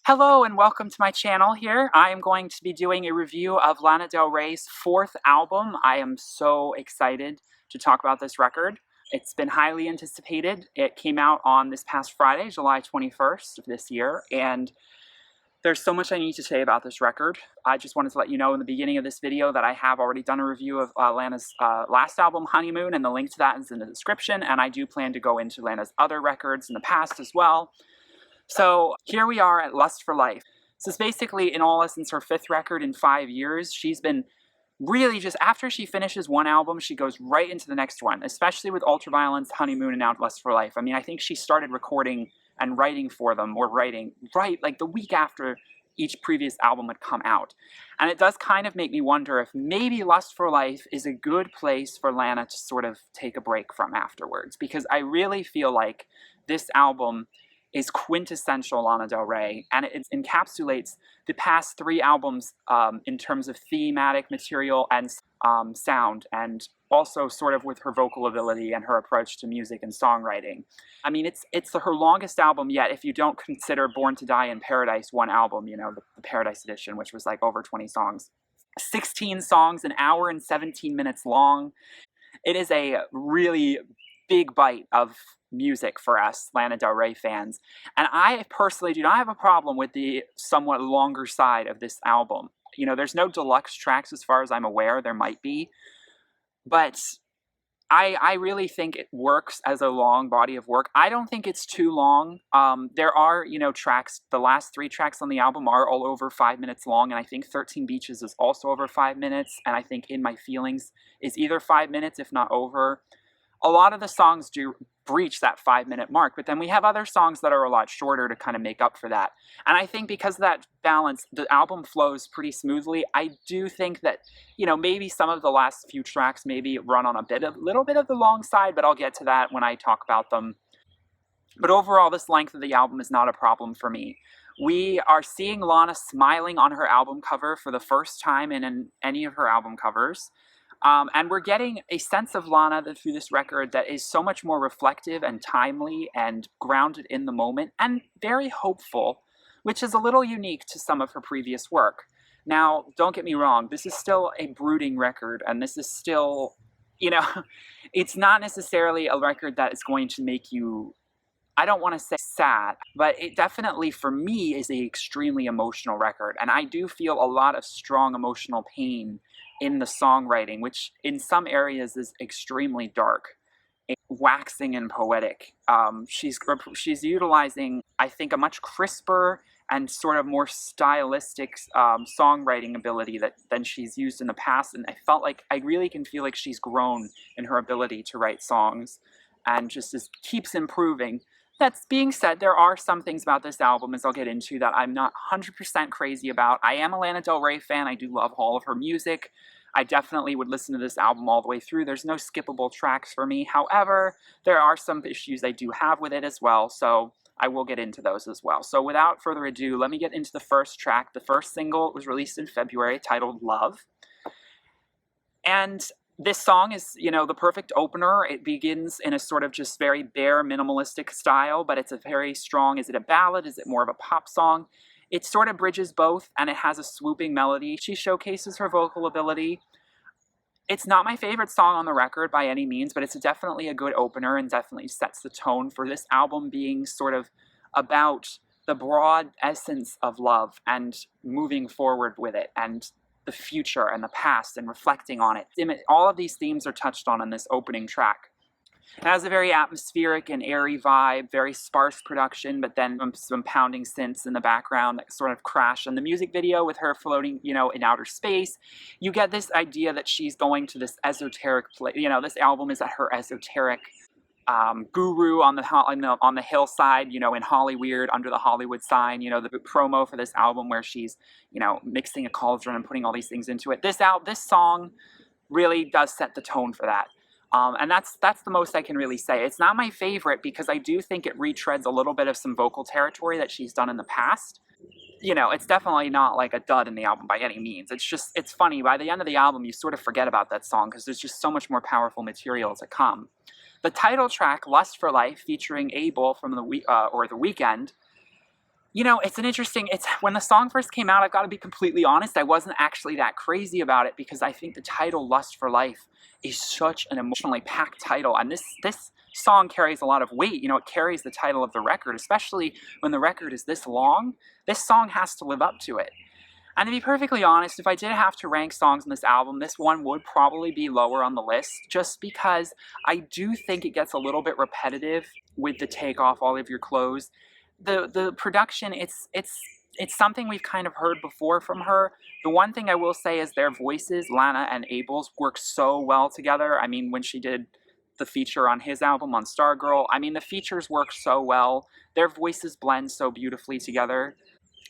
Hello and welcome to my channel here. I am going to be doing a review of Lana Del Rey's fourth album. I am so excited to talk about this record. It's been highly anticipated. It came out on this past Friday, July 21st of this year, and there's so much I need to say about this record. I just wanted to let you know in the beginning of this video that I have already done a review of Lana's last album, Honeymoon, and the link to that is in the description, and I do plan to go into Lana's other records in the past as well. So here we are at Lust for Life. This is basically, in all essence, her fifth record in 5 years. She's been really just, after she finishes one album, she goes right into the next one, especially with Ultraviolence, Honeymoon, and now Lust for Life. I mean, I think she started recording and writing for them, or writing, right, like the week after each previous album had come out. And it does kind of make me wonder if maybe Lust for Life is a good place for Lana to sort of take a break from afterwards, because I really feel like this album is quintessential Lana Del Rey, and it encapsulates the past three albums in terms of thematic material and sound, and also sort of with her vocal ability and her approach to music and songwriting. I mean, it's her longest album yet, if you don't consider Born to Die in Paradise one album, you know, the Paradise edition, which was like over 20 songs. 16 songs, an hour and 17 minutes long. It is a really big bite of music for us Lana Del Rey fans, and I personally do not have a problem with the somewhat longer side of this album. You know, there's no deluxe tracks as far as I'm aware. There might be, but I really think it works as a long body of work. I don't think it's too long. There are, you know, tracks, the last three tracks on the album are all over 5 minutes long, and I think 13 Beaches is also over 5 minutes, and I think In My Feelings is either 5 minutes, if not over. A lot of the songs do breach that 5-minute mark, but then we have other songs that are a lot shorter to kind of make up for that. And I think because of that balance, the album flows pretty smoothly. I do think that, you know, maybe some of the last few tracks maybe run on a little bit of the long side, but I'll get to that when I talk about them. But overall, this length of the album is not a problem for me. We are seeing Lana smiling on her album cover for the first time in any of her album covers. And we're getting a sense of Lana through this record that is so much more reflective and timely and grounded in the moment and very hopeful, which is a little unique to some of her previous work. Now, don't get me wrong, this is still a brooding record, and this is still, you know, it's not necessarily a record that is going to make you, I don't want to say sad, but it definitely, for me, is an extremely emotional record. And I do feel a lot of strong emotional pain in the songwriting, which in some areas is extremely dark, waxing and poetic. She's utilizing, I think, a much crisper and sort of more stylistic songwriting ability than she's used in the past. And I felt like, I really can feel like she's grown in her ability to write songs and just keeps improving. That's being said, there are some things about this album, as I'll get into, that I'm not 100% crazy about. I am a Lana Del Rey fan. I do love all of her music. I definitely would listen to this album all the way through. There's no skippable tracks for me. However, there are some issues I do have with it as well, so I will get into those as well. So without further ado, let me get into the first track. The first single was released in February, titled Love. And this song is, you know, the perfect opener. It begins in a sort of just very bare, minimalistic style, but it's a very strong, is it a ballad? Is it more of a pop song? It sort of bridges both, and it has a swooping melody. She showcases her vocal ability. It's not my favorite song on the record by any means, but it's definitely a good opener and definitely sets the tone for this album being sort of about the broad essence of love and moving forward with it, and the future and the past and reflecting on it. All of these themes are touched on in this opening track. It has a very atmospheric and airy vibe, very sparse production, but then some pounding synths in the background that sort of crash. And the music video with her floating, you know, in outer space, you get this idea that she's going to this esoteric place. You know, this album is at her esoteric guru on the hillside, you know, in Hollyweird, under the Hollywood sign, you know, the promo for this album where she's, you know, mixing a cauldron and putting all these things into it. This song really does set the tone for that. And that's the most I can really say. It's not my favorite because I do think it retreads a little bit of some vocal territory that she's done in the past. You know, it's definitely not like a dud in the album by any means. It's just, it's funny. By the end of the album, you sort of forget about that song because there's just so much more powerful material to come. The title track, Lust for Life, featuring Abel from The Weeknd, You know, it's an interesting, it's when the song first came out, I've got to be completely honest, I wasn't actually that crazy about it because I think the title Lust for Life is such an emotionally packed title, and this song carries a lot of weight. You know, it carries the title of the record, especially when the record is this long. This song has to live up to it. And to be perfectly honest, if I did have to rank songs on this album, this one would probably be lower on the list, just because I do think it gets a little bit repetitive with the take off all of your clothes. The production, it's something we've kind of heard before from her. The one thing I will say is their voices, Lana and Abel's, work so well together. I mean, when she did the feature on his album on Stargirl, I mean, the features work so well. Their voices blend so beautifully together,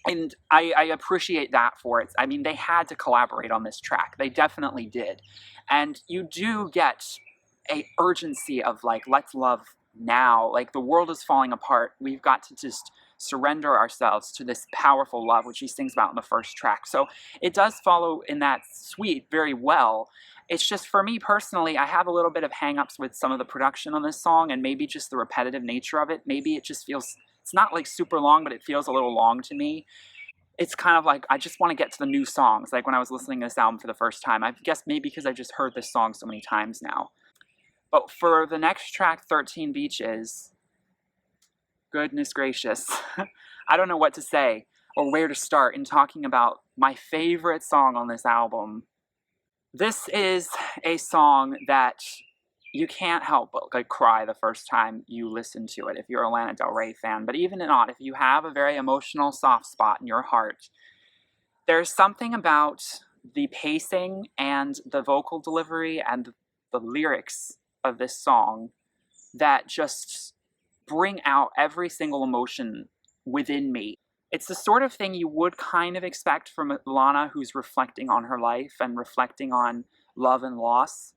and I appreciate that for it. I mean, they had to collaborate on this track. They definitely did. And you do get a urgency of like, let's love now. Like, the world is falling apart. We've got to just surrender ourselves to this powerful love, which he sings about in the first track. So it does follow in that suite very well. It's just, for me personally, I have a little bit of hangups with some of the production on this song, and maybe just the repetitive nature of it. Maybe it just feels, it's not like super long, but it feels a little long to me. It's kind of like I just want to get to the new songs. Like when I was listening to this album for the first time, I guess maybe because I just heard this song so many times now. But for the next track, 13 Beaches, goodness gracious, I don't know what to say or where to start in talking about my favorite song on this album. This is a song that you can't help but like cry the first time you listen to it if you're a Lana Del Rey fan. But even not, if you have a very emotional soft spot in your heart, there's something about the pacing and the vocal delivery and the lyrics of this song that just bring out every single emotion within me. It's the sort of thing you would kind of expect from Lana, who's reflecting on her life and reflecting on love and loss.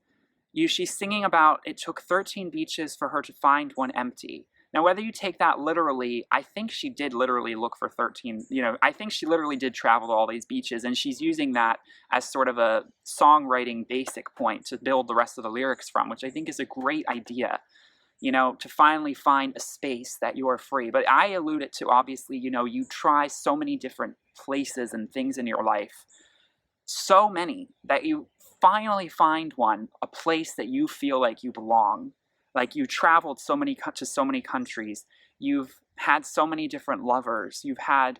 She's singing about it took 13 beaches for her to find one empty. Now, whether you take that literally, I think she did literally look for 13, you know, I think she literally did travel to all these beaches, and she's using that as sort of a songwriting basic point to build the rest of the lyrics from, which I think is a great idea, you know, to finally find a space that you are free. But I allude it to, obviously, you know, you try so many different places and things in your life, so many, that you finally find one, a place that you feel like you belong. Like, you traveled so many to so many countries, you've had so many different lovers, you've had,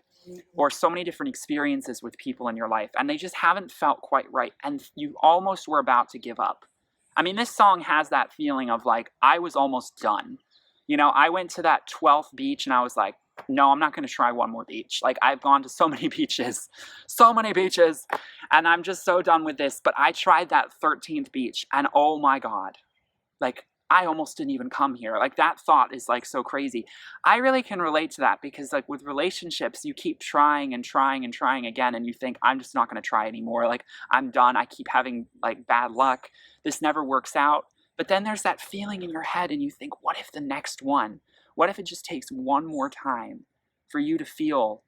or so many different experiences with people in your life, and they just haven't felt quite right, and you almost were about to give up. I mean, this song has that feeling of like, I was almost done. You know, I went to that 12th beach and I was like, no, I'm not going to try one more beach. Like, I've gone to so many beaches, so many beaches, and I'm just so done with this. But I tried that 13th beach, and oh my God, like, I almost didn't even come here. Like, that thought is like so crazy. I really can relate to that because, like, with relationships, you keep trying and trying and trying again, and you think, I'm just not going to try anymore. Like, I'm done. I keep having like bad luck. This never works out. But then there's that feeling in your head, and you think, what if the next one? What if it just takes one more time for you to feel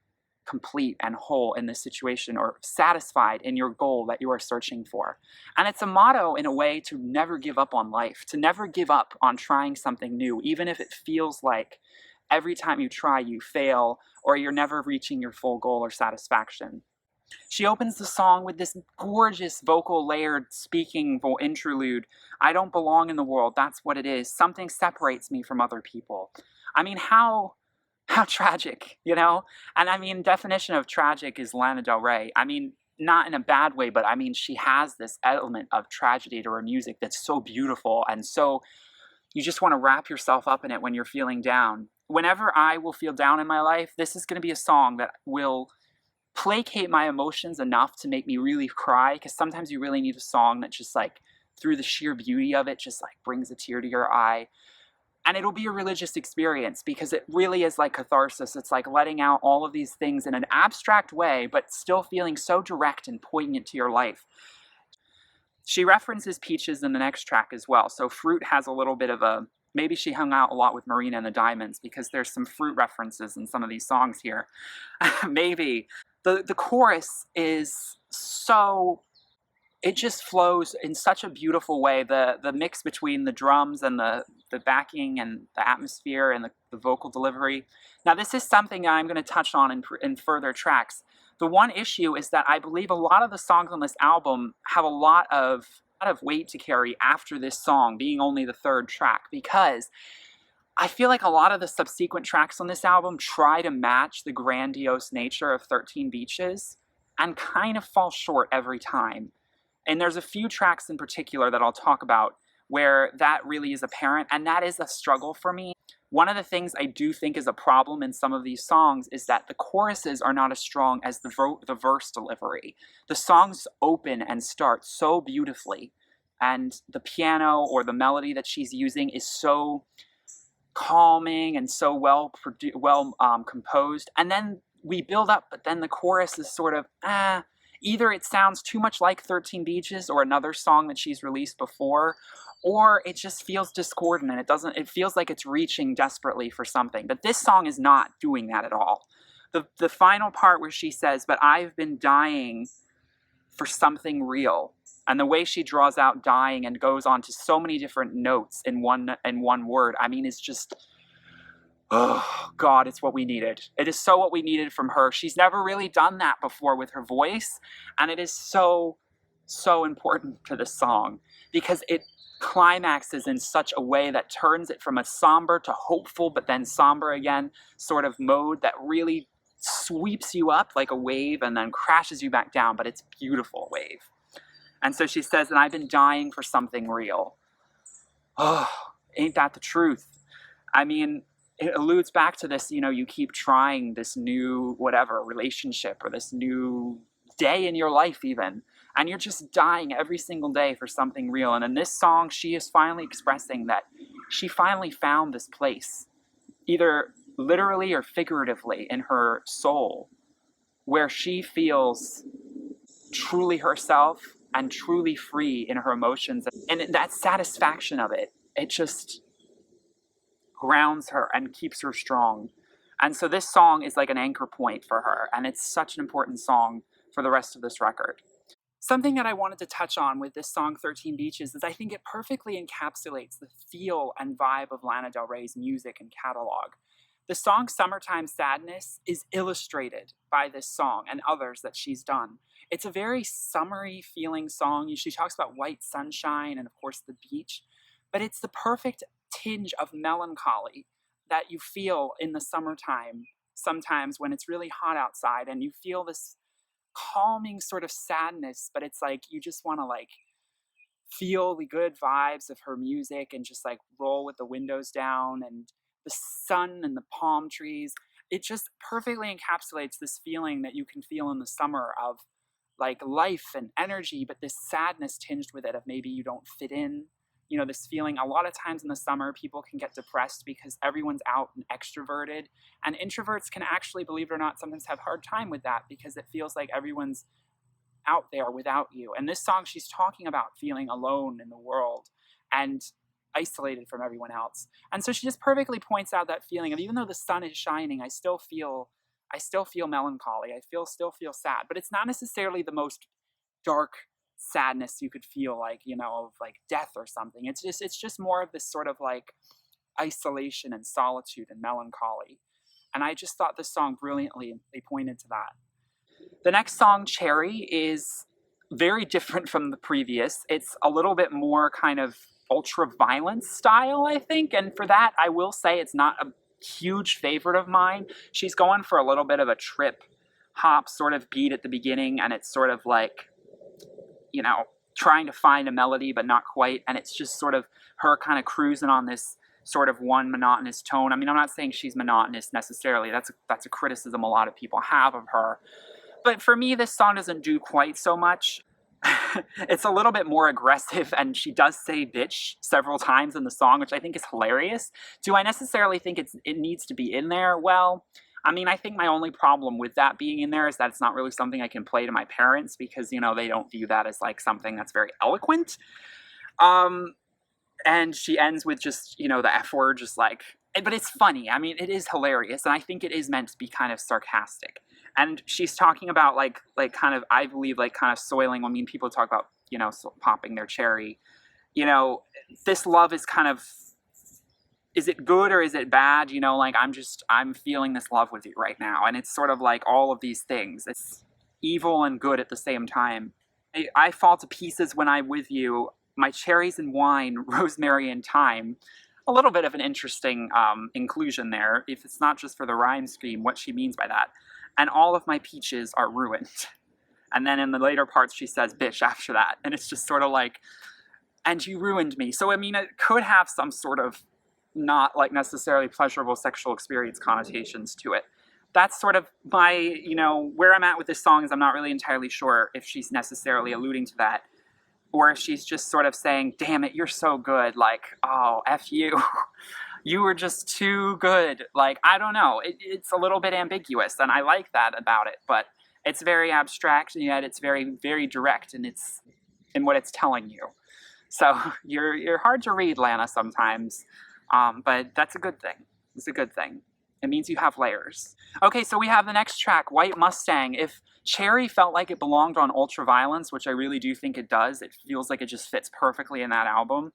complete and whole in this situation, or satisfied in your goal that you are searching for? And it's a motto in a way to never give up on life, to never give up on trying something new, even if it feels like every time you try you fail or you're never reaching your full goal or satisfaction. She opens the song with this gorgeous vocal layered speaking interlude. I don't belong in the world, that's what it is. Something separates me from other people. I mean, how tragic, you know? And I mean, definition of tragic is Lana Del Rey. I mean, not in a bad way, but I mean, she has this element of tragedy to her music that's so beautiful, and so you just want to wrap yourself up in it when you're feeling down. Whenever I will feel down in my life, this is going to be a song that will placate my emotions enough to make me really cry, because sometimes you really need a song that just like, through the sheer beauty of it, just like brings a tear to your eye. And it'll be a religious experience because it really is like catharsis. It's like letting out all of these things in an abstract way, but still feeling so direct and poignant to your life. She references peaches in the next track as well. So fruit has a little bit of a, maybe she hung out a lot with Marina and the Diamonds because there's some fruit references in some of these songs here. Maybe. The chorus is so it just flows in such a beautiful way. The mix between the drums and the backing and the atmosphere and the vocal delivery. Now, this is something I'm going to touch on in further tracks. The one issue is that I believe a lot of the songs on this album have a lot of weight to carry after this song being only the third track, because I feel like a lot of the subsequent tracks on this album try to match the grandiose nature of 13 Beaches and kind of fall short every time. And there's a few tracks in particular that I'll talk about where that really is apparent, and that is a struggle for me. One of the things I do think is a problem in some of these songs is that the choruses are not as strong as the verse delivery. The songs open and start so beautifully, and the piano or the melody that she's using is so calming and so well composed. And then we build up, but then the chorus is sort of either it sounds too much like 13 Beaches or another song that she's released before, or it just feels discordant, and it feels like it's reaching desperately for something. But this song is not doing that at all. The final part where she says, "But I've been dying for something real," and the way she draws out dying and goes on to so many different notes in one word, I mean, it's just, oh God, it's what we needed. It is so what we needed from her. She's never really done that before with her voice, and it is so important to this song because it climaxes in such a way that turns it from a somber to hopeful, but then somber again sort of mode that really sweeps you up like a wave and then crashes you back down, but it's a beautiful wave. And so she says, "And I've been dying for something real." Oh, ain't that the truth? I mean, it alludes back to this, you keep trying this new whatever relationship or this new day in your life even, and you're just dying every single day for something real. And in this song, she is finally expressing that she finally found this place, either literally or figuratively in her soul, where she feels truly herself and truly free in her emotions. And that satisfaction of it just grounds her and keeps her strong. And so this song is like an anchor point for her, and it's such an important song for the rest of this record. Something that I wanted to touch on with this song, 13 Beaches, is I think it perfectly encapsulates the feel and vibe of Lana Del Rey's music and catalog. The song Summertime Sadness is illustrated by this song and others that she's done. It's a very summery feeling song. She talks about white sunshine and, of course, the beach, but it's the perfect tinge of melancholy that you feel in the summertime sometimes when it's really hot outside, and you feel this calming sort of sadness, but it's like you just want to like feel the good vibes of her music and just like roll with the windows down and the sun and the palm trees. It just perfectly encapsulates this feeling that you can feel in the summer of like life and energy, but this sadness tinged with it of maybe you don't fit in. This feeling, a lot of times in the summer, people can get depressed because everyone's out and extroverted. And introverts can actually, believe it or not, sometimes have a hard time with that because it feels like everyone's out there without you. And this song, she's talking about feeling alone in the world and isolated from everyone else. And so she just perfectly points out that feeling of, even though the sun is shining, I still feel melancholy. I still feel sad. But it's not necessarily the most dark sadness you could feel, like, of like death or something. It's just more of this sort of like isolation and solitude and melancholy. And I just thought this song brilliantly, they pointed to that. The next song, Cherry, is very different from the previous. It's a little bit more kind of ultra violence style, I think. And for that, I will say it's not a huge favorite of mine. She's going for a little bit of a trip hop sort of beat at the beginning, and it's sort of like, trying to find a melody, but not quite. And it's just sort of her kind of cruising on this sort of one monotonous tone. I mean, I'm not saying she's monotonous necessarily. That's a criticism a lot of people have of her. But for me, this song doesn't do quite so much. It's a little bit more aggressive, and she does say bitch several times in the song, which I think is hilarious. Do I necessarily think it needs to be in there? Well, I mean, I think my only problem with that being in there is that it's not really something I can play to my parents because, they don't view that as like something that's very eloquent. And she ends with just, the F word, just like, but it's funny. I mean, it is hilarious. And I think it is meant to be kind of sarcastic. And she's talking about like kind of, I believe, like kind of soiling. I mean, people talk about so popping their cherry. This love is kind of, is it good or is it bad? Like I'm feeling this love with you right now. And it's sort of like all of these things. It's evil and good at the same time. I fall to pieces when I'm with you. My cherries and wine, rosemary and thyme. A little bit of an interesting inclusion there, if it's not just for the rhyme scheme, what she means by that. And all of my peaches are ruined. And then in the later parts, she says, bitch, after that. And it's just sort of like, and you ruined me. So, I mean, it could have some sort of not like necessarily pleasurable sexual experience connotations to it. That's sort of my, where I'm at with this song is I'm not really entirely sure if she's necessarily alluding to that or if she's just sort of saying, damn it, you're so good. Like, oh, F you. You were just too good. Like, I don't know. It's a little bit ambiguous and I like that about it, but it's very abstract and yet it's very, very direct in what it's telling you. So you're hard to read, Lana, sometimes. But that's a good thing. It's a good thing. It means you have layers. Okay, so we have the next track, White Mustang. If Cherry felt like it belonged on Ultraviolence, which I really do think it does, it feels like it just fits perfectly in that album.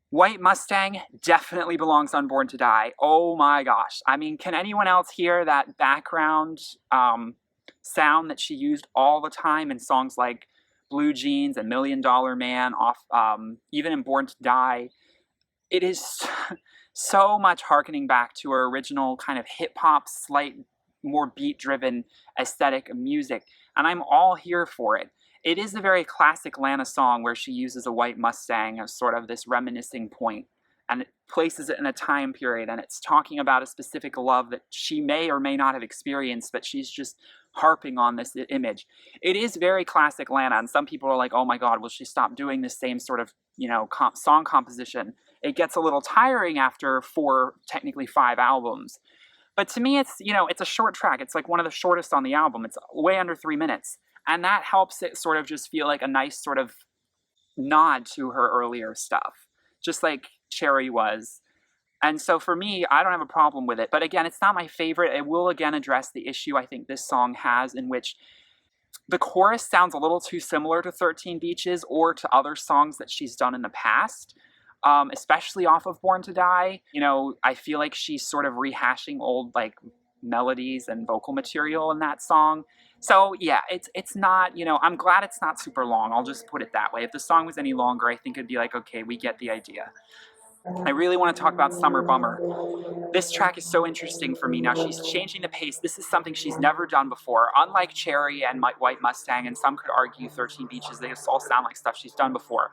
White Mustang definitely belongs on Born to Die. Oh my gosh. I mean, can anyone else hear that background sound that she used all the time in songs like Blue Jeans and $1 Million Man, even in Born to Die? It is so much harkening back to her original kind of hip-hop, slight, more beat-driven aesthetic of music, and I'm all here for it. It is a very classic Lana song where she uses a white Mustang as sort of this reminiscing point, and it places it in a time period, and it's talking about a specific love that she may or may not have experienced, but she's just harping on this image. It is very classic Lana, and some people are like, oh my god, will she stop doing this same sort of, song composition? It gets a little tiring after 4, technically 5 albums. But to me, it's a short track. It's like one of the shortest on the album. It's way under 3 minutes. And that helps it sort of just feel like a nice sort of nod to her earlier stuff, just like Cherry was. And so for me, I don't have a problem with it. But again, it's not my favorite. It will again address the issue I think this song has, in which the chorus sounds a little too similar to 13 Beaches or to other songs that she's done in the past. Especially off of Born to Die. I feel like she's sort of rehashing old like melodies and vocal material in that song. So yeah, it's not, I'm glad it's not super long. I'll just put it that way. If the song was any longer, I think it'd be like, okay, we get the idea. I really want to talk about Summer Bummer. This track is so interesting for me. Now she's changing the pace. This is something she's never done before. Unlike Cherry and White Mustang, and some could argue 13 Beaches, they all sound like stuff she's done before.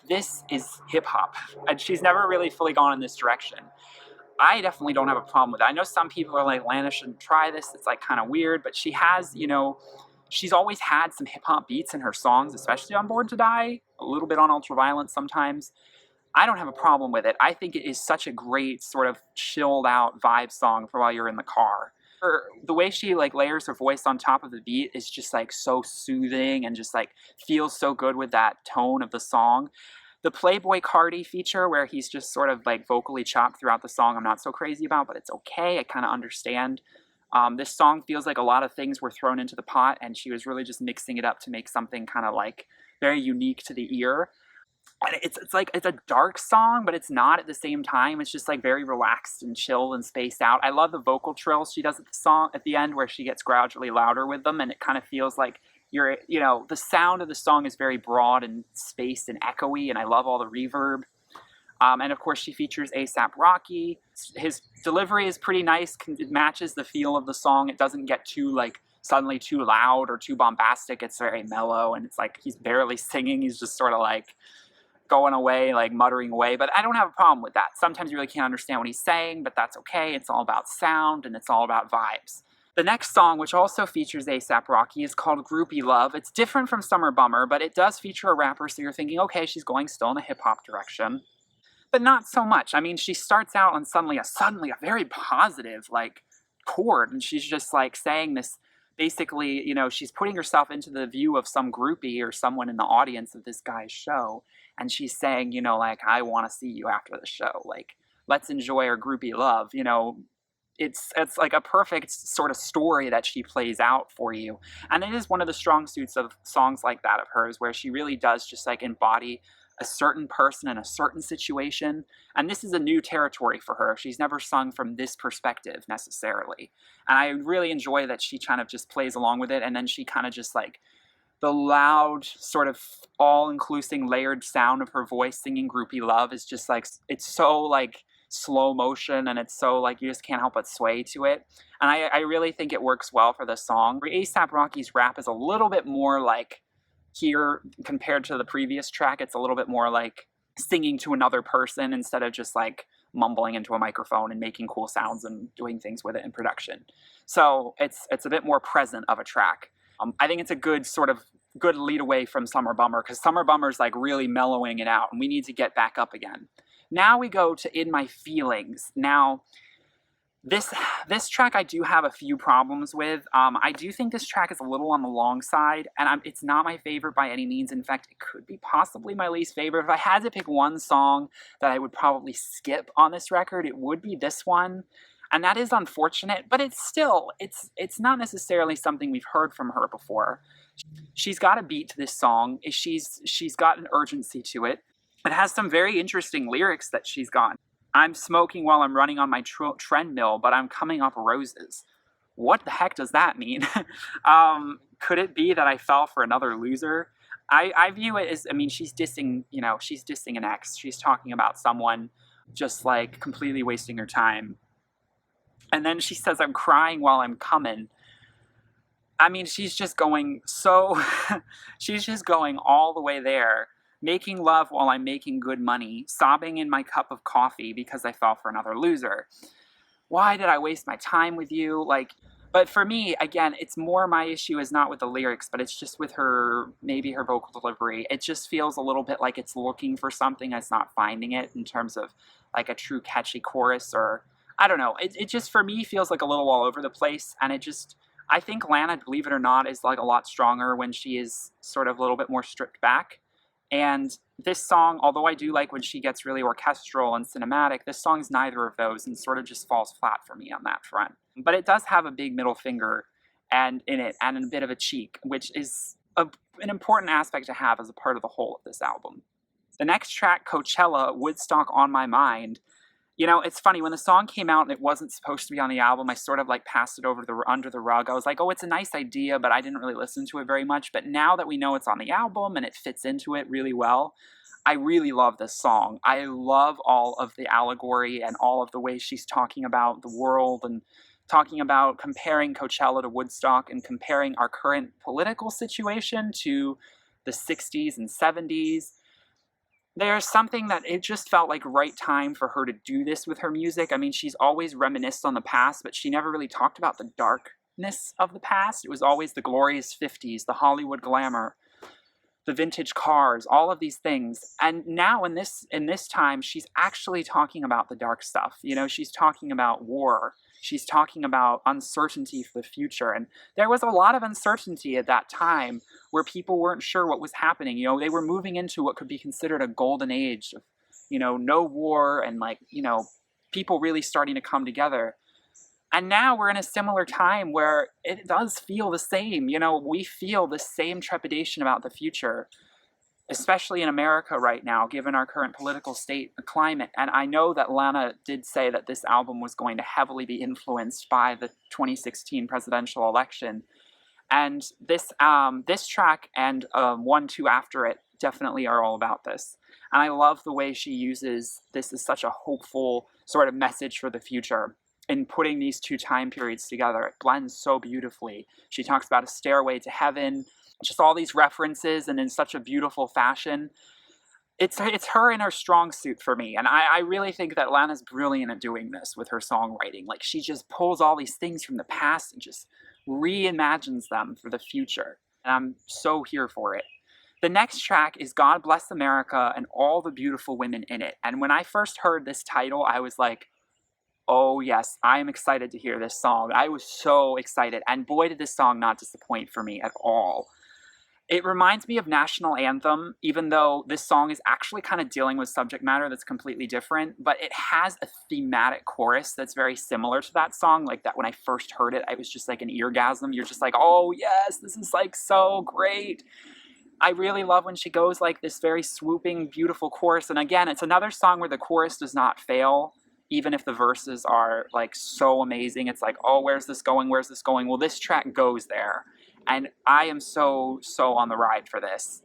This is hip hop, and she's never really fully gone in this direction. I definitely don't have a problem with it. I know some people are like, Lana shouldn't try this. It's like kind of weird, but she has, she's always had some hip hop beats in her songs, especially on Born to Die, a little bit on Ultraviolence sometimes. I don't have a problem with it. I think it is such a great sort of chilled out vibe song for while you're in the car. The way she like layers her voice on top of the beat is just like so soothing and just like feels so good with that tone of the song. The Playboy Cardi feature where he's just sort of like vocally chopped throughout the song, I'm not so crazy about, but it's okay. I kind of understand. This song feels like a lot of things were thrown into the pot and she was really just mixing it up to make something kind of like very unique to the ear. And it's a dark song, but it's not at the same time. It's just like very relaxed and chill and spaced out. I love the vocal trills she does at the end where she gets gradually louder with them, and it kind of feels like the sound of the song is very broad and spaced and echoey, and I love all the reverb. And of course, she features A$AP Rocky. His delivery is pretty nice. It matches the feel of the song. It doesn't get too suddenly too loud or too bombastic. It's very mellow, and it's like he's barely singing. He's just sort of like going away, like muttering away, but I don't have a problem with that. Sometimes you really can't understand what he's saying, but that's okay. It's all about sound and it's all about vibes. The next song, which also features A$AP Rocky, is called Groupie Love. It's different from Summer Bummer, but it does feature a rapper, so you're thinking, okay, she's going still in a hip-hop direction. But not so much. I mean, she starts out on suddenly a very positive, like, chord, and she's just, like, saying this, basically, she's putting herself into the view of some groupie or someone in the audience of this guy's show, and she's saying, like, I want to see you after the show. Like, let's enjoy our groupie love, it's like a perfect sort of story that she plays out for you. And it is one of the strong suits of songs like that of hers, where she really does just like embody a certain person in a certain situation. And this is a new territory for her. She's never sung from this perspective necessarily. And I really enjoy that she kind of just plays along with it, and then she kind of just like the loud, sort of all-inclusive layered sound of her voice singing Groupie Love is just like, it's so like slow motion, and it's so like you just can't help but sway to it. And I really think it works well for the song. A$AP Rocky's rap is a little bit more like, here compared to the previous track, it's a little bit more like singing to another person instead of just like mumbling into a microphone and making cool sounds and doing things with it in production. So it's a bit more present of a track. I think it's a good sort of good lead away from Summer Bummer, because Summer Bummer's like really mellowing it out, and we need to get back up again. Now we go to In My Feelings. Now, this track I do have a few problems with. I do think this track is a little on the long side, and it's not my favorite by any means. In fact, it could be possibly my least favorite. If I had to pick one song that I would probably skip on this record, it would be this one. And that is unfortunate, but it's still, it's not necessarily something we've heard from her before. She's got a beat to this song. She's got an urgency to it. It has some very interesting lyrics that she's got. I'm smoking while I'm running on my treadmill, but I'm coming up roses. What the heck does that mean? Could it be that I fell for another loser? I view it as, I mean, she's dissing, she's dissing an ex. She's talking about someone just like completely wasting her time. And then she says, I'm crying while I'm coming. I mean, she's just going she's just going all the way there. Making love while I'm making good money. Sobbing in my cup of coffee because I fell for another loser. Why did I waste my time with you? But for me, again, it's more my issue is not with the lyrics, but it's just with maybe her vocal delivery. It just feels a little bit like it's looking for something, it's not finding it in terms of like a true catchy chorus, or I don't know. It just, for me, feels like a little all over the place. And I think Lana, believe it or not, is like a lot stronger when she is sort of a little bit more stripped back. And this song, although I do like when she gets really orchestral and cinematic, this song is neither of those and sort of just falls flat for me on that front. But it does have a big middle finger in it, and a bit of a cheek, which is an important aspect to have as a part of the whole of this album. The next track, Coachella, Woodstock on My Mind. It's funny, when the song came out and it wasn't supposed to be on the album, I sort of like passed it under the rug. I was like, oh, it's a nice idea, but I didn't really listen to it very much. But now that we know it's on the album and it fits into it really well, I really love this song. I love all of the allegory and all of the ways she's talking about the world and talking about comparing Coachella to Woodstock and comparing our current political situation to the 60s and 70s. There's something that it just felt like right time for her to do this with her music. I mean, she's always reminisced on the past, but she never really talked about the darkness of the past. It was always the glorious 50s, the Hollywood glamour, the vintage cars, all of these things. And now in this time, she's actually talking about the dark stuff. She's talking about war. She's talking about uncertainty for the future. And there was a lot of uncertainty at that time where people weren't sure what was happening. They were moving into what could be considered a golden age of, no war and people really starting to come together. And now we're in a similar time where it does feel the same. We feel the same trepidation about the future, especially in America right now, given our current political state, climate. And I know that Lana did say that this album was going to heavily be influenced by the 2016 presidential election. And this track and 1, 2 after it definitely are all about this. And I love the way she uses this as such a hopeful sort of message for the future. In putting these two time periods together, it blends so beautifully. She talks about a stairway to heaven, just all these references, and in such a beautiful fashion. It's her in her strong suit for me, and I really think that Lana's brilliant at doing this with her songwriting. Like, she just pulls all these things from the past and just reimagines them for the future, and I'm so here for it. The next track is God Bless America and All the Beautiful Women in It. And when I first heard this title, I was like, oh yes, I am excited to hear this song. I was so excited, and boy did this song not disappoint for me at all. It reminds me of National Anthem, even though this song is actually kind of dealing with subject matter that's completely different, but it has a thematic chorus that's very similar to that song. Like that when I first heard it, I was just like an eargasm. You're just like, oh yes, this is like so great. I really love when she goes like this very swooping, beautiful chorus. And again, it's another song where the chorus does not fail, even if the verses are like so amazing. It's like, oh, where's this going? Where's this going? Well, this track goes there. And I am so, so on the ride for this.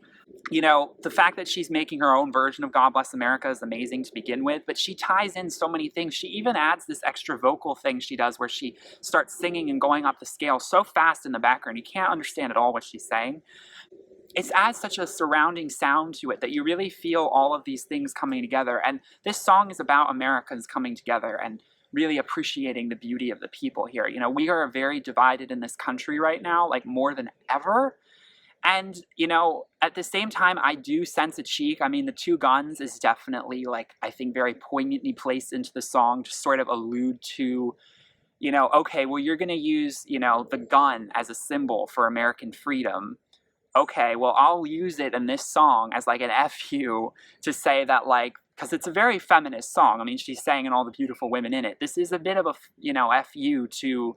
You know, the fact that she's making her own version of God Bless America is amazing to begin with, but she ties in so many things. She even adds this extra vocal thing she does where she starts singing and going up the scale so fast in the background. You can't understand at all what she's saying. It adds such a surrounding sound to it that you really feel all of these things coming together. And this song is about Americans coming together and really appreciating the beauty of the people here. You know, we are very divided in this country right now, like more than ever. And, you know, at the same time, I do sense a cheek. I mean, the two guns is definitely, like, I think very poignantly placed into the song to sort of allude to, you know, okay, well, you're going to use, you know, the gun as a symbol for American freedom. Okay, well, I'll use it in this song as like an FU to say that, like, because it's a very feminist song. I mean, she's saying all the beautiful women in it. This is a bit of a, you know, FU to,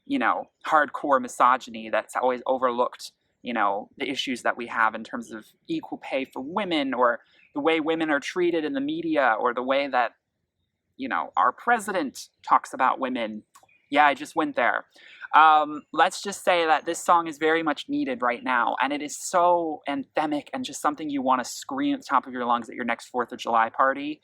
you know, hardcore misogyny that's always overlooked, you know, the issues that we have in terms of equal pay for women or the way women are treated in the media or the way that, you know, our president talks about women. Yeah, I just went there. Let's just say that this song is very much needed right now, and it is so anthemic and just something you want to scream at the top of your lungs at your next 4th of July party.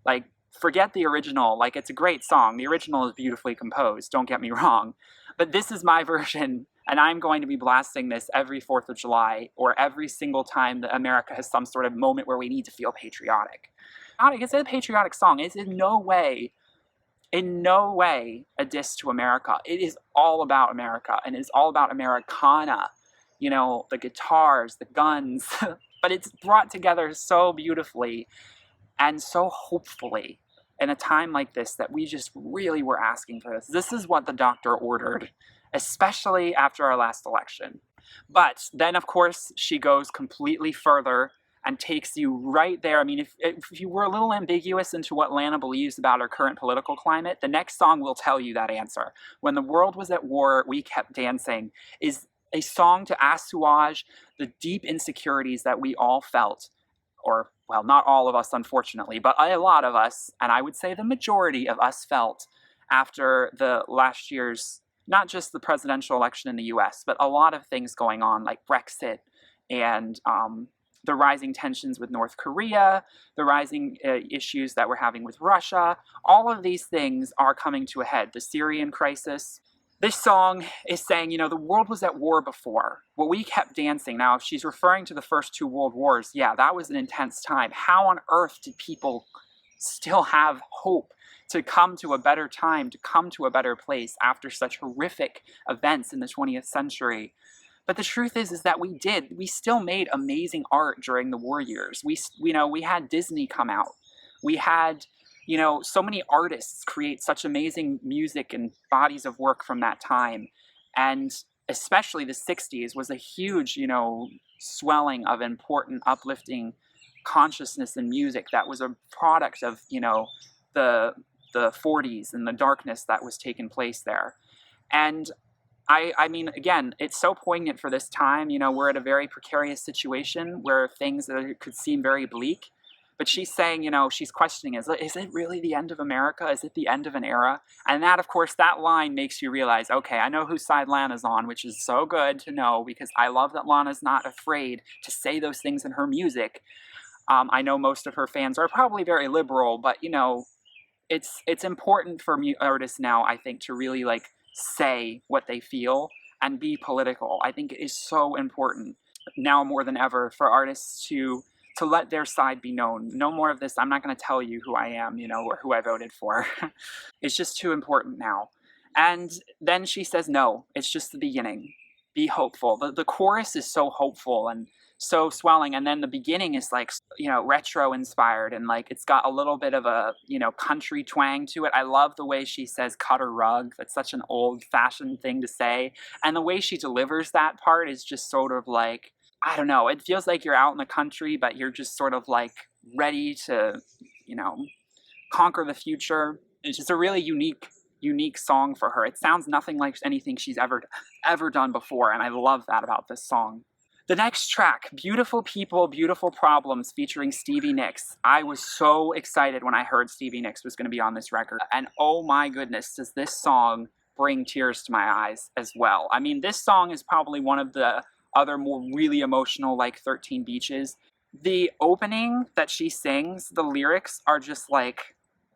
Like, forget the original. Like, it's a great song. The original is beautifully composed, don't get me wrong. But this is my version, and I'm going to be blasting this every 4th of July or every single time that America has some sort of moment where we need to feel patriotic. It's a patriotic song. It's in no way a diss to America. It is all about America, and it's all about Americana. You know, the guitars, the guns, but it's brought together so beautifully and so hopefully in a time like this that we just really were asking for this. This is what the doctor ordered, especially after our last election. But then, of course, she goes completely further and takes you right there. I mean, if you were a little ambiguous into what Lana believes about our current political climate, the next song will tell you that answer. When the world was at war, we kept dancing is a song to assuage the deep insecurities that we all felt, or, well, not all of us, unfortunately, but a lot of us, and I would say the majority of us felt after the last year's, not just the presidential election in the US, but a lot of things going on like Brexit and the rising tensions with North Korea, the rising issues that we're having with Russia. All of these things are coming to a head. The Syrian crisis. This song is saying, you know, the world was at war before. Well, we kept dancing. Now, if she's referring to the first 2 world wars, yeah, that was an intense time. How on earth did people still have hope to come to a better time, to come to a better place after such horrific events in the 20th century? But the truth is that we did. We still made amazing art during the war years. We had Disney come out. We had, you know, so many artists create such amazing music and bodies of work from that time. And especially the 60s was a huge, you know, swelling of important, uplifting consciousness in music that was a product of, you know, the 40s and the darkness that was taking place there. And I mean, again, it's so poignant for this time. You know, we're at a very precarious situation where things could seem very bleak. But she's saying, you know, she's questioning, is it really the end of America? Is it the end of an era? And that, of course, that line makes you realize, okay, I know whose side Lana's on, which is so good to know because I love that Lana's not afraid to say those things in her music. I know most of her fans are probably very liberal, but, you know, it's important for artists now, I think, to really, like, say what they feel and be political. I think it is so important now more than ever for artists to let their side be known. No more of this, I'm not going to tell you who I am, you know, or who I voted for. It's just too important now. And then she says, no, it's just the beginning. Be hopeful. The chorus is so hopeful and so swelling, and then the beginning is like, you know, retro inspired, and like it's got a little bit of a, you know, country twang to it. I love the way she says cut a rug. That's such an old fashioned thing to say, and the way she delivers that part is just sort of like, I don't know, it feels like you're out in the country, but you're just sort of like ready to, you know, conquer the future. It's just a really unique song for her. It sounds nothing like anything she's ever done before, and I love that about this song. The next track, Beautiful People, Beautiful Problems, featuring Stevie Nicks. I was so excited when I heard Stevie Nicks was going to be on this record. And oh my goodness, does this song bring tears to my eyes as well. I mean, this song is probably one of the other more really emotional, like 13 Beaches. The opening that she sings, the lyrics are just like,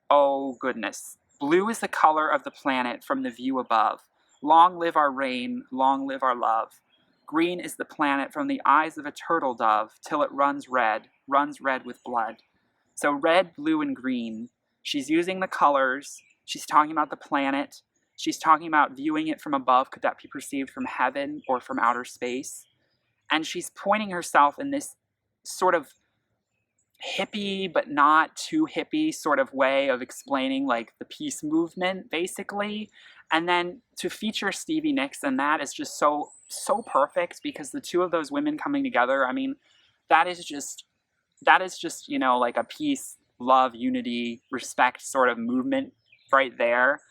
oh goodness. Blue is the color of the planet from the view above. Long live our rain, long live our love. Green is the planet from the eyes of a turtle dove, till it runs red with blood. So red, blue, and green. She's using the colors. She's talking about the planet. She's talking about viewing it from above. Could that be perceived from heaven or from outer space? And she's pointing herself in this sort of hippie, but not too hippie sort of way of explaining like the peace movement, basically. And then to feature Stevie Nicks and that is just so perfect, because the two of those women coming together, I mean, that is just you know, like a peace, love, unity, respect sort of movement right there.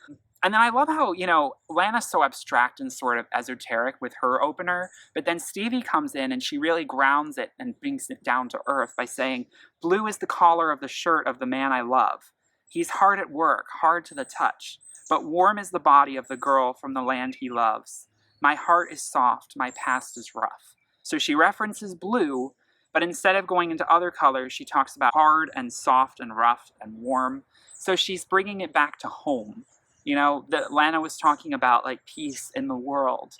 And then I love how, you know, Lana's so abstract and sort of esoteric with her opener, but then Stevie comes in and she really grounds it and brings it down to earth by saying, blue is the collar of the shirt of the man I love. He's hard at work, hard to the touch, but warm is the body of the girl from the land he loves. My heart is soft, my past is rough. So she references blue, but instead of going into other colors, she talks about hard and soft and rough and warm. So she's bringing it back to home. You know, that Lana was talking about like peace in the world.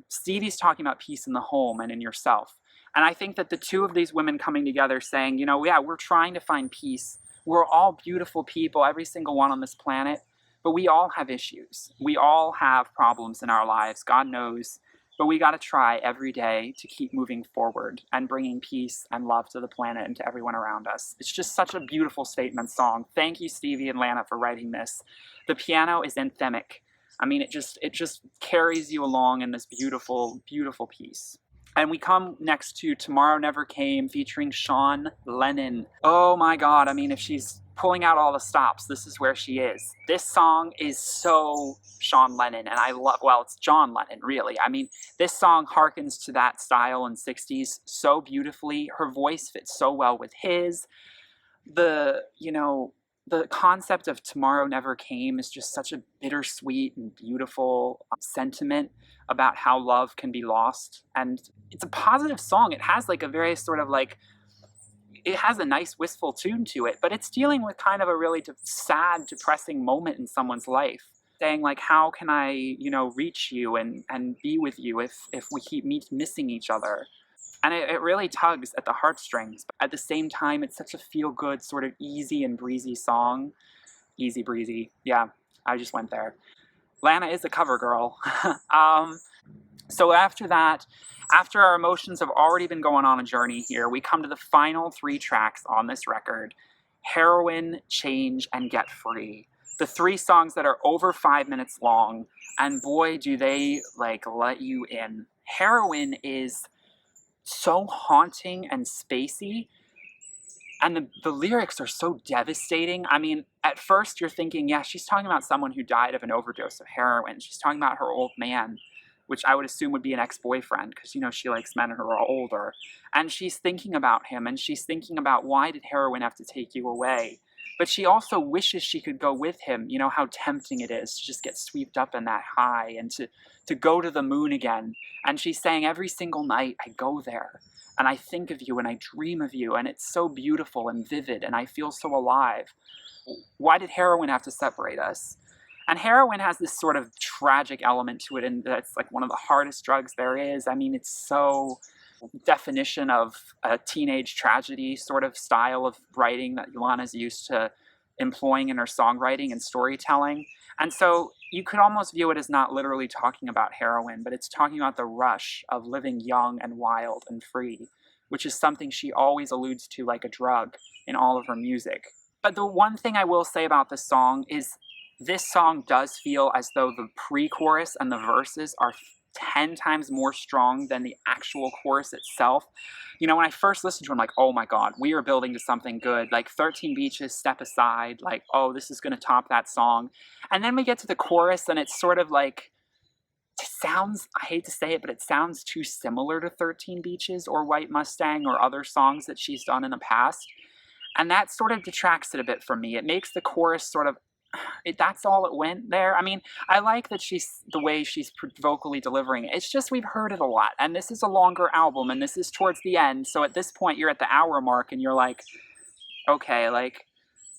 Stevie's talking about peace in the home and in yourself. And I think that the two of these women coming together saying, you know, yeah, we're trying to find peace. We're all beautiful people, every single one on this planet, but we all have issues. We all have problems in our lives, God knows. But we got to try every day to keep moving forward and bringing peace and love to the planet and to everyone around us. It's just such a beautiful statement song. Thank you, Stevie and Lana, for writing this. The piano is anthemic. I mean, it just carries you along in this beautiful, beautiful piece. And we come next to Tomorrow Never Came, featuring Sean Lennon. Oh my God, I mean, if she's pulling out all the stops, this is where she is. This song is so Sean Lennon, and I love, well, it's John Lennon, really. I mean, this song harkens to that style in 60s so beautifully. Her voice fits so well with his. You know, the concept of Tomorrow Never Came is just such a bittersweet and beautiful sentiment about how love can be lost. And it's a positive song. It has like a very sort of like, it has a nice wistful tune to it, but it's dealing with kind of a really sad, depressing moment in someone's life. Saying like, how can I, you know, reach you and be with you if we keep missing each other? And it really tugs at the heartstrings. But at the same time, it's such a feel-good, sort of easy and breezy song. Easy breezy. Yeah, I just went there. Lana is a cover girl. So after that, after our emotions have already been going on a journey here, we come to the final three tracks on this record: Heroin, Change, and Get Free. The three songs that are over 5 minutes long, and boy, do they like let you in. Heroin is so haunting and spacey, and the lyrics are so devastating. I mean, at first you're thinking, yeah, she's talking about someone who died of an overdose of heroin. She's talking about her old man, which I would assume would be an ex-boyfriend, because, you know, she likes men who are older. And she's thinking about him, and she's thinking about, why did heroin have to take you away? But she also wishes she could go with him. You know how tempting it is to just get swept up in that high and to go to the moon again. And she's saying, every single night I go there and I think of you and I dream of you, and it's so beautiful and vivid and I feel so alive. Why did heroin have to separate us? And heroin has this sort of tragic element to it, and that's like one of the hardest drugs there is. I mean, it's so definition of a teenage tragedy sort of style of writing that Lana's used to employing in her songwriting and storytelling. And so you could almost view it as not literally talking about heroin, but it's talking about the rush of living young and wild and free, which is something she always alludes to like a drug in all of her music. But the one thing I will say about this song is this song does feel as though the pre-chorus and the verses are 10 times more strong than the actual chorus itself. You know, when I first listened to it, I'm like, oh my God, we are building to something good. Like 13 Beaches, Step Aside, like, oh, this is going to top that song. And then we get to the chorus, and it's sort of like, it sounds, I hate to say it, but it sounds too similar to 13 Beaches or White Mustang or other songs that she's done in the past. And that sort of detracts it a bit from me. It makes the chorus sort of, that's all it went there. I mean, I like that she's the way she's vocally delivering it. It's just we've heard it a lot, and this is a longer album, and this is towards the end. So at this point, you're at the hour mark, and you're like, okay, like,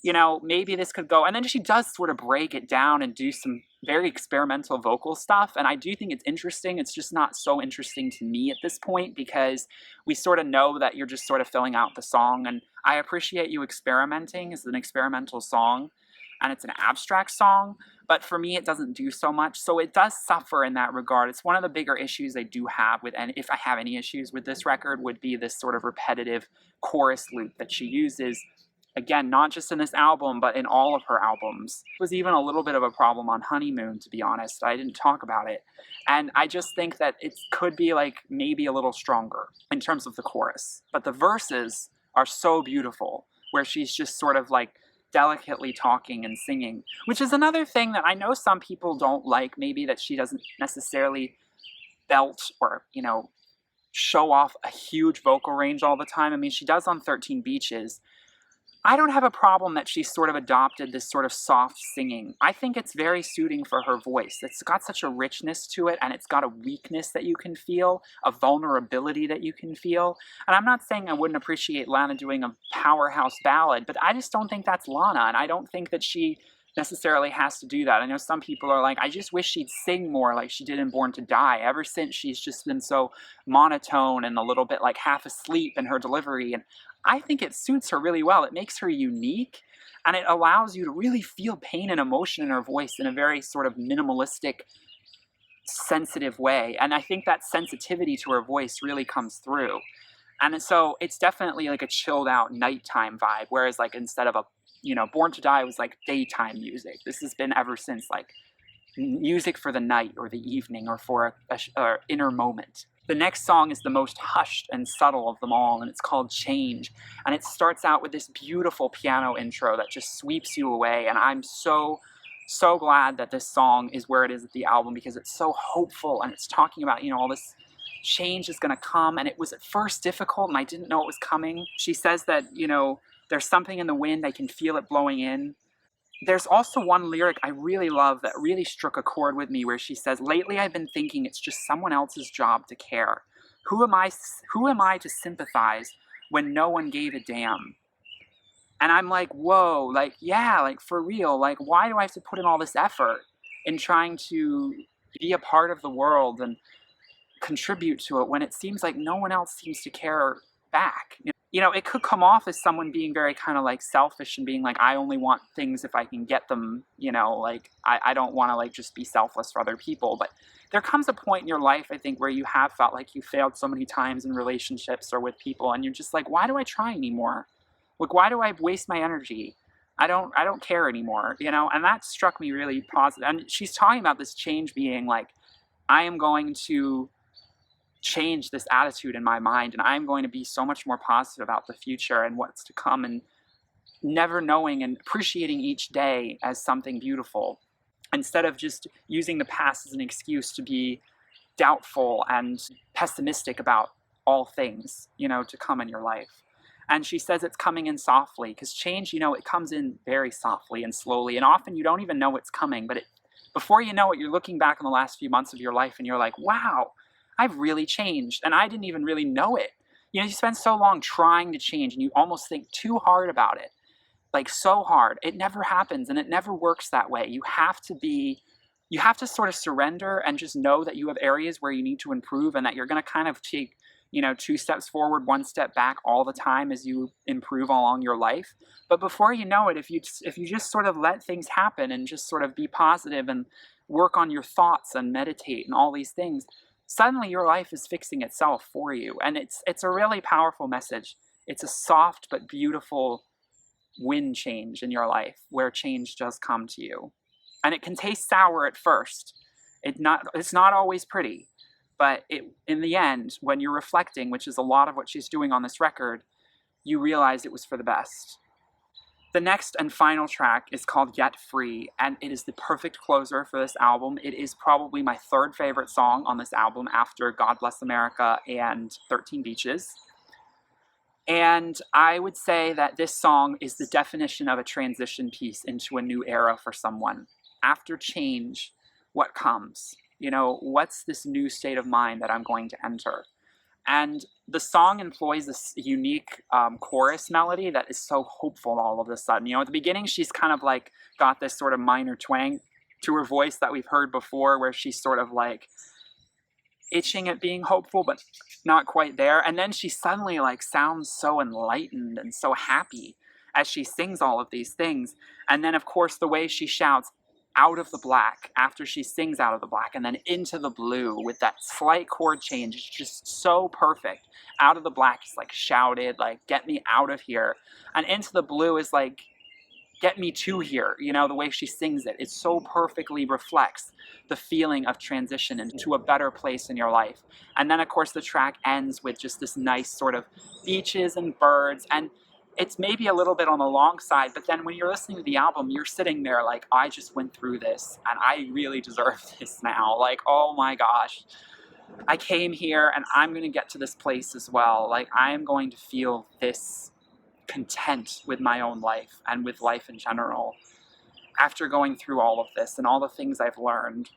you know, maybe this could go. And then she does sort of break it down and do some very experimental vocal stuff. And I do think it's interesting. It's just not so interesting to me at this point because we sort of know that you're just sort of filling out the song. And I appreciate you experimenting. It's an experimental song and it's an abstract song. But for me, it doesn't do so much. So it does suffer in that regard. It's one of the bigger issues I do have with, and if I have any issues with this record, would be this sort of repetitive chorus loop that she uses. Again, not just in this album, but in all of her albums. It was even a little bit of a problem on Honeymoon, to be honest. I didn't talk about it. And I just think that it could be like maybe a little stronger in terms of the chorus. But the verses are so beautiful, where she's just sort of like delicately talking and singing, which is another thing that I know some people don't like, maybe that she doesn't necessarily belt or, you know, show off a huge vocal range all the time. I mean, she does on 13 Beaches. I don't have a problem that she's sort of adopted this sort of soft singing. I think it's very suiting for her voice. It's got such a richness to it, and it's got a weakness that you can feel, a vulnerability that you can feel. And I'm not saying I wouldn't appreciate Lana doing a powerhouse ballad, but I just don't think that's Lana, and I don't think that she necessarily has to do that. I know some people are like, I just wish she'd sing more like she did in Born to Die. Ever since, she's just been so monotone and a little bit like half asleep in her delivery. And I think it suits her really well. It makes her unique, and it allows you to really feel pain and emotion in her voice in a very sort of minimalistic, sensitive way. And I think that sensitivity to her voice really comes through. And so it's definitely like a chilled out nighttime vibe, whereas like instead of a, you know, Born to Die was like daytime music. This has been ever since like music for the night or the evening or for a inner moment. The next song is the most hushed and subtle of them all, and it's called Change. And it starts out with this beautiful piano intro that just sweeps you away. And I'm so glad that this song is where it is at the album, because it's so hopeful, and it's talking about, you know, all this change is going to come. And it was at first difficult, and I didn't know it was coming. She says that, you know, there's something in the wind, I can feel it blowing in. There's also one lyric I really love that really struck a chord with me, where she says, lately I've been thinking it's just someone else's job to care. Who am I to sympathize when no one gave a damn? And I'm like, whoa, like, yeah, like for real, like, why do I have to put in all this effort in trying to be a part of the world and contribute to it when it seems like no one else seems to care back? You know, it could come off as someone being very kind of like selfish and being like, I only want things if I can get them, you know, like I don't want to like just be selfless for other people. But there comes a point in your life, I think, where you have felt like you failed so many times in relationships or with people, and you're just like, why do I try anymore? Like, why do I waste my energy? I don't care anymore, you know? And that struck me really positive. And she's talking about this change being like, I am going to change this attitude in my mind, and I'm going to be so much more positive about the future and what's to come, and never knowing and appreciating each day as something beautiful, instead of just using the past as an excuse to be doubtful and pessimistic about all things, you know, to come in your life. And she says it's coming in softly, because change, you know, it comes in very softly and slowly, and often you don't even know it's coming, but before you know it, you're looking back on the last few months of your life and you're like, wow, I've really changed, and I didn't even really know it. You know, you spend so long trying to change, and you almost think too hard about it, like so hard. It never happens, and it never works that way. You have to sort of surrender and just know that you have areas where you need to improve, and that you're going to kind of take, you know, 2 steps forward, 1 step back all the time as you improve along your life. But before you know it, if you just sort of let things happen and just sort of be positive and work on your thoughts and meditate and all these things, suddenly your life is fixing itself for you. And it's a really powerful message. It's a soft but beautiful wind change in your life, where change does come to you. And it can taste sour at first. It's not always pretty, But in the end, when you're reflecting, which is a lot of what she's doing on this record, you realize it was for the best. The next and final track is called Get Free, and it is the perfect closer for this album. It is probably my third favorite song on this album after God Bless America and 13 Beaches. And I would say that this song is the definition of a transition piece into a new era for someone. After change, what comes? You know, what's this new state of mind that I'm going to enter? And the song employs this unique chorus melody that is so hopeful all of a sudden. You know, at the beginning, she's kind of like got this sort of minor twang to her voice that we've heard before, where she's sort of like itching at being hopeful, but not quite there. And then she suddenly like sounds so enlightened and so happy as she sings all of these things. And then, of course, the way she shouts out of the black after she sings out of the black and then into the blue with that slight chord change is just so perfect. Out of the black is like shouted, like, get me out of here. And into the blue is like, get me to here. You know, the way she sings it, it so perfectly reflects the feeling of transition into a better place in your life. And then, of course, the track ends with just this nice sort of beaches and birds. And it's maybe a little bit on the long side, but then when you're listening to the album, you're sitting there like, I just went through this and I really deserve this now. Like, oh my gosh, I came here and I'm going to get to this place as well. Like, I am going to feel this content with my own life and with life in general after going through all of this and all the things I've learned.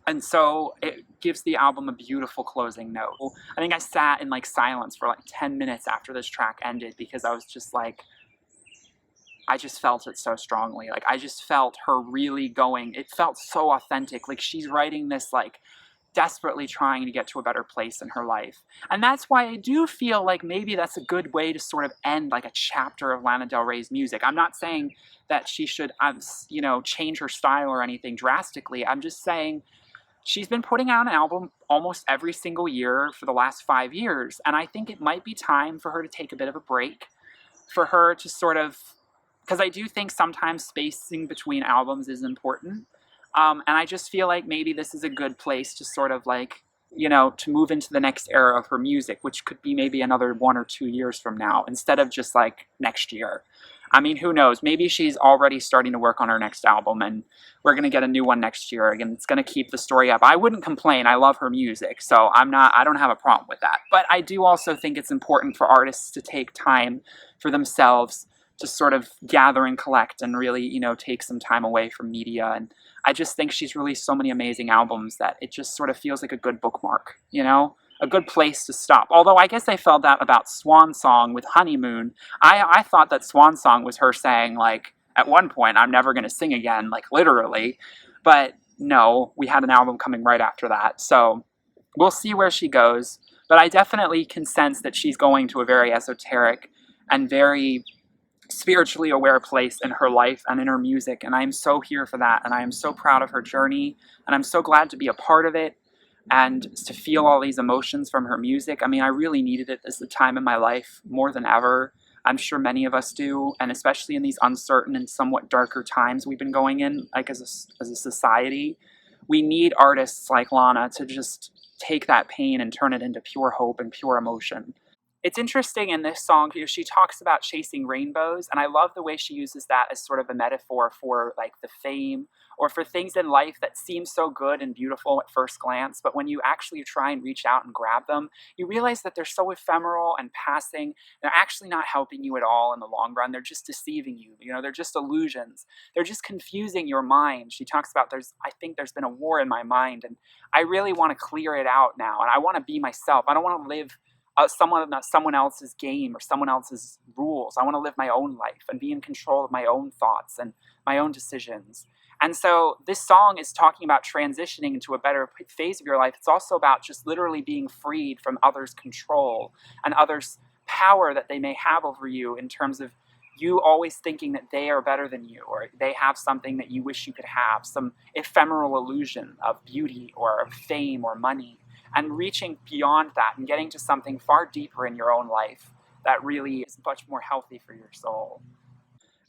And so it gives the album a beautiful closing note. I think I sat in like silence for like 10 minutes after this track ended because I was just like, I just felt it so strongly. Like, I just felt her really going. It felt so authentic. Like, she's writing this like desperately trying to get to a better place in her life. And that's why I do feel like maybe that's a good way to sort of end like a chapter of Lana Del Rey's music. I'm not saying that she should, you know, change her style or anything drastically. I'm just saying she's been putting out an album almost every single year for the last 5 years. And I think it might be time for her to take a bit of a break, for her to sort of, because I do think sometimes spacing between albums is important. And I just feel like maybe this is a good place to sort of like, you know, to move into the next era of her music, which could be maybe another 1 or 2 years from now, instead of just like next year. I mean, who knows? Maybe she's already starting to work on her next album and we're going to get a new one next year. Again, it's going to keep the story up. I wouldn't complain. I love her music, so I don't have a problem with that. But I do also think it's important for artists to take time for themselves to sort of gather and collect and really, you know, take some time away from media. And I just think she's released so many amazing albums that it just sort of feels like a good bookmark, you know? A good place to stop. Although I guess I felt that about Swan Song with Honeymoon. I thought that Swan Song was her saying, like, at one point, I'm never going to sing again, like, literally. But no, we had an album coming right after that. So we'll see where she goes. But I definitely can sense that she's going to a very esoteric and very spiritually aware place in her life and in her music, and I am so here for that, and I am so proud of her journey, and I'm so glad to be a part of it and to feel all these emotions from her music. I mean, I really needed it this time in my life more than ever. I'm sure many of us do, and especially in these uncertain and somewhat darker times we've been going in, like as a society, we need artists like Lana to just take that pain and turn it into pure hope and pure emotion. It's interesting in this song, you know, she talks about chasing rainbows, and I love the way she uses that as sort of a metaphor for like the fame or for things in life that seem so good and beautiful at first glance, but when you actually try and reach out and grab them, you realize that they're so ephemeral and passing. They're actually not helping you at all in the long run. They're just deceiving you. You know, they're just illusions. They're just confusing your mind. She talks about I think there's been a war in my mind, and I really want to clear it out now, and I want to be myself. I don't want to live someone else's game or someone else's rules. I want to live my own life and be in control of my own thoughts and my own decisions. And so this song is talking about transitioning into a better phase of your life. It's also about just literally being freed from others' control and others' power that they may have over you, in terms of you always thinking that they are better than you, or they have something that you wish you could have, some ephemeral illusion of beauty or of fame or money, and reaching beyond that and getting to something far deeper in your own life that really is much more healthy for your soul.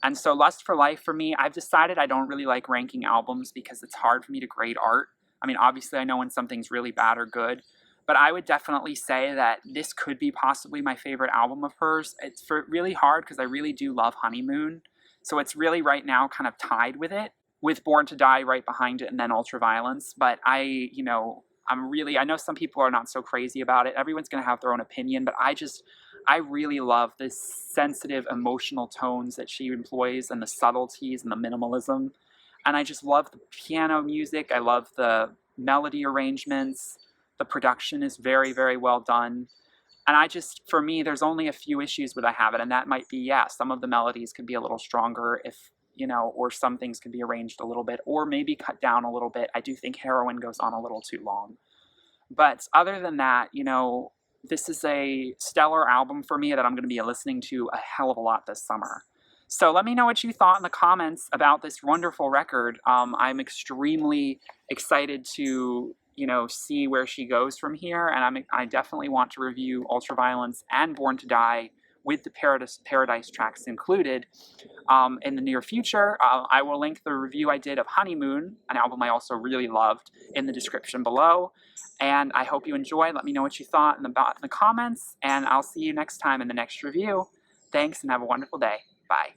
And so Lust for Life for me, I've decided I don't really like ranking albums because it's hard for me to grade art. I mean, obviously I know when something's really bad or good, but I would definitely say that this could be possibly my favorite album of hers. It's really hard because I really do love Honeymoon. So it's really right now kind of tied with it, with Born to Die right behind it and then Ultraviolence. But I know some people are not so crazy about it. Everyone's going to have their own opinion, but I really love this sensitive, emotional tones that she employs and the subtleties and the minimalism. And I just love the piano music. I love the melody arrangements. The production is very, very well done. And for me, there's only a few issues with I have it, and that might be, yeah, some of the melodies could be a little stronger or some things could be arranged a little bit, or maybe cut down a little bit. I do think Heroin goes on a little too long. But other than that, this is a stellar album for me that I'm going to be listening to a hell of a lot this summer. So let me know what you thought in the comments about this wonderful record. I'm extremely excited to, see where she goes from here, and I definitely want to review Ultraviolence and Born to Die with the Paradise tracks included in the near future. I will link the review I did of Honeymoon, an album I also really loved, in the description below. And I hope you enjoyed. Let me know what you thought in the comments, and I'll see you next time in the next review. Thanks, and have a wonderful day. Bye.